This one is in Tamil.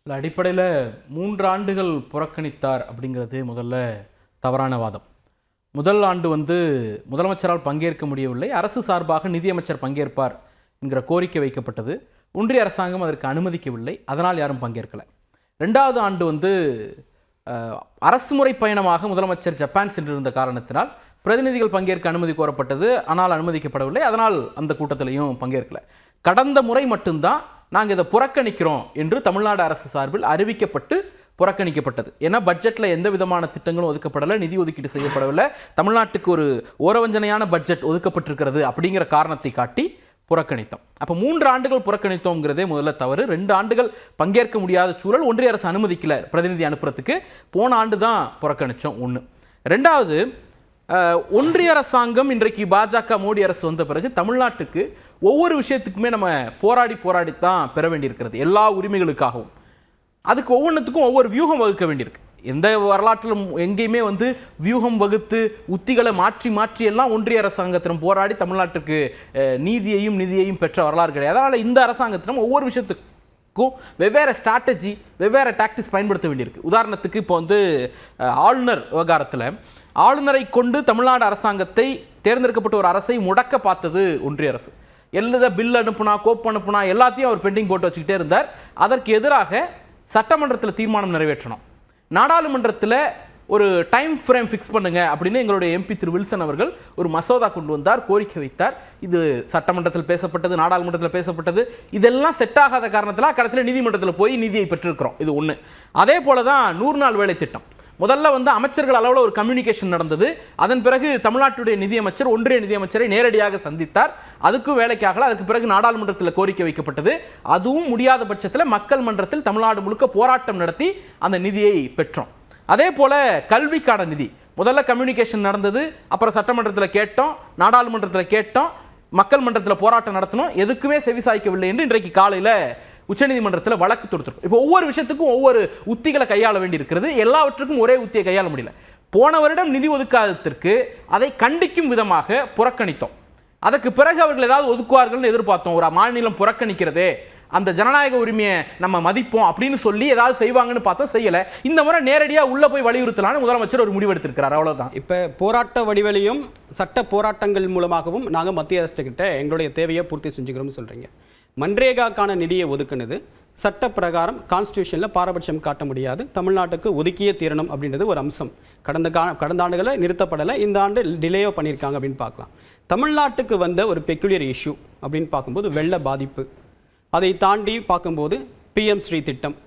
இல்லை, அடிப்படையில் 3 ஆண்டுகள் புறக்கணித்தார் அப்படிங்கிறது முதல்ல தவறான வாதம். முதல் ஆண்டு முதலமைச்சரால் பங்கேற்க முடியவில்லை, அரசு சார்பாக நிதியமைச்சர் பங்கேற்பார் என்கிற கோரிக்கை வைக்கப்பட்டது. ஒன்றிய அரசாங்கம் அதற்கு அனுமதிக்கவில்லை, அதனால் யாரும் பங்கேற்கலை. 2வது ஆண்டு அரசு முறை பயணமாக முதலமைச்சர் ஜப்பான் சென்றிருந்த காரணத்தினால் பிரதிநிதிகள் பங்கேற்க அனுமதி கோரப்பட்டது, ஆனால் அனுமதிக்கப்படவில்லை. அதனால் அந்த கூட்டத்திலையும் பங்கேற்கலை. கடந்த முறை மட்டும்தான் நாங்கள் இதை புறக்கணிக்கிறோம் என்று தமிழ்நாடு அரசு சார்பில் அறிவிக்கப்பட்டு புறக்கணிக்கப்பட்டது. ஏன்னா பட்ஜெட்டில் எந்த விதமான திட்டங்களும் ஒதுக்கப்படலை, நிதி ஒதுக்கீடு செய்யப்படவில்லை, தமிழ்நாட்டுக்கு ஒரு ஓரவஞ்சனையான பட்ஜெட் ஒதுக்கப்பட்டிருக்கிறது அப்படிங்கிற காரணத்தை காட்டி புறக்கணித்தோம். அப்போ 3 ஆண்டுகள் புறக்கணித்தோங்கிறதே முதல்ல தவறு. 2 ஆண்டுகள் பங்கேற்க முடியாத சூழல், ஒன்றிய அரசு அனுமதிக்கல பிரதிநிதி அனுப்புறதுக்கு. போன ஆண்டு தான் புறக்கணித்தோம். 1. 2வது, ஒன்றிய அரசாங்கம் இன்றைக்கு பாஜக மோடி அரசு வந்த பிறகு தமிழ்நாட்டுக்கு ஒவ்வொரு விஷயத்துக்குமே நம்ம போராடித்தான் பெற வேண்டியிருக்கிறது, எல்லா உரிமைகளுக்காகவும். அதுக்கு ஒவ்வொன்றுத்துக்கும் ஒவ்வொரு வியூகம் வகுக்க வேண்டியிருக்கு. எந்த வரலாற்றிலும் எங்கேயுமே வியூகம் வகுத்து உத்திகளை மாற்றி எல்லாம் ஒன்றிய அரசாங்கத்திடம் போராடி தமிழ்நாட்டுக்கு நீதியையும் நிதியையும் பெற்ற வரலாறு கிடையாது. அதனால் இந்த அரசாங்கத்திடம் ஒவ்வொரு விஷயத்துக்கும் வெவ்வேறு ஸ்ட்ராட்டஜி, வெவ்வேறு டாக்டிக்ஸ் பயன்படுத்த வேண்டியிருக்கு. உதாரணத்துக்கு இப்போ ஆளுநர் விவகாரத்தில் ஆளுநரை கொண்டு தமிழ்நாடு அரசாங்கத்தை, தேர்ந்தெடுக்கப்பட்ட ஒரு அரசை முடக்க பார்த்தது ஒன்றிய அரசு. எல்லா பில் அனுப்புனா, கோப்பு அனுப்புனா எல்லாத்தையும் அவர் பெண்டிங் போட்டு வச்சுக்கிட்டே இருந்தார். அதற்கு எதிராக சட்டமன்றத்தில் தீர்மானம் நிறைவேற்றணும், நாடாளுமன்றத்தில் ஒரு டைம் ஃப்ரேம் ஃபிக்ஸ் பண்ணுங்க அப்படின்னு எங்களுடைய எம்பி திரு வில்சன் அவர்கள் ஒரு மசோதா கொண்டு வந்தார், கோரிக்கை வைத்தார். இது சட்டமன்றத்தில் பேசப்பட்டது, நாடாளுமன்றத்தில் பேசப்பட்டது. இதெல்லாம் செட் ஆகாத காரணத்தில் கடைசியில் நீதிமன்றத்தில் போய் நீதியை பெற்றிருக்கிறோம். இது ஒன்று. அதே போல தான் 100 நாள் வேலை திட்டம். முதல்ல அமைச்சர்கள் அளவில் ஒரு கம்யூனிகேஷன் நடந்தது. அதன் பிறகு தமிழ்நாட்டுடைய நிதியமைச்சர் ஒன்றிய நிதியமைச்சரை நேரடியாக சந்தித்தார். அதுக்கும் வேலைக்காகல. அதுக்கு பிறகு நாடாளுமன்றத்தில் கோரிக்கை வைக்கப்பட்டது. அதுவும் முடியாத பட்சத்தில் மக்கள் மன்றத்தில் தமிழ்நாடு முழுக்க போராட்டம் நடத்தி அந்த நிதியை பெற்றோம். அதே போல கல்விக்கான நிதி முதல்ல கம்யூனிகேஷன் நடந்தது, அப்புறம் சட்டமன்றத்தில் கேட்டோம், நாடாளுமன்றத்தில் கேட்டோம், மக்கள் மன்றத்தில் போராட்டம் நடத்தணும். எதுக்குமே செவிசாய்க்கவில்லை என்று இன்றைக்கு காலையில் உச்சநீதிமன்றத்தில் வழக்கு தொடுத்திருக்கும். இப்போ ஒவ்வொரு விஷயத்துக்கும் ஒவ்வொரு உத்திகளை கையாள வேண்டி இருக்கிறது. எல்லாவற்றுக்கும் ஒரே உத்தியை கையாள முடியல. போன வருடம் நிதி ஒதுக்காததற்கு அதை கண்டிக்கும் விதமாக புறக்கணித்தோம். அதற்கு பிறகு அவர்கள் ஏதாவது ஒதுக்குவார்கள் எதிர்பார்த்தோம். ஒரு மாநிலம் புறக்கணிக்கிறதே, அந்த ஜனநாயக உரிமையை நம்ம மதிப்போம் அப்படின்னு சொல்லி ஏதாவது செய்வாங்கன்னு பார்த்தா செய்யலை. இந்த முறை நேரடியாக உள்ள போய் வலியுறுத்தலான்னு முதலமைச்சர் ஒரு முடிவெடுத்திருக்கிறார். அவ்வளவுதான். இப்போ போராட்ட வடிவலையும் சட்ட போராட்டங்கள் மூலமாகவும் நாங்கள் மத்திய அரசுகிட்ட எங்களுடைய தேவையை பூர்த்தி செஞ்சுக்கிறோம்னு சொல்கிறீங்க. மன்ரேகாக்கான நிதியை ஒதுக்குனது சட்ட பிரகாரம் கான்ஸ்டியூஷனில் பாரபட்சம் காட்ட முடியாது, தமிழ்நாட்டுக்கு ஒதுக்கியே தீரணும் அப்படின்றது ஒரு அம்சம். கடந்த ஆண்டுகளில் நிறுத்தப்படலை, இந்த ஆண்டு டிலேயோ பண்ணியிருக்காங்க அப்படின்னு பார்க்கலாம். தமிழ்நாட்டுக்கு வந்த ஒரு பெக்குலியர் இஷ்யூ அப்படின்னு பார்க்கும்போது வெள்ள பாதிப்பு, அதை தாண்டி பார்க்கும்போது PM ஸ்ரீ திட்டம்,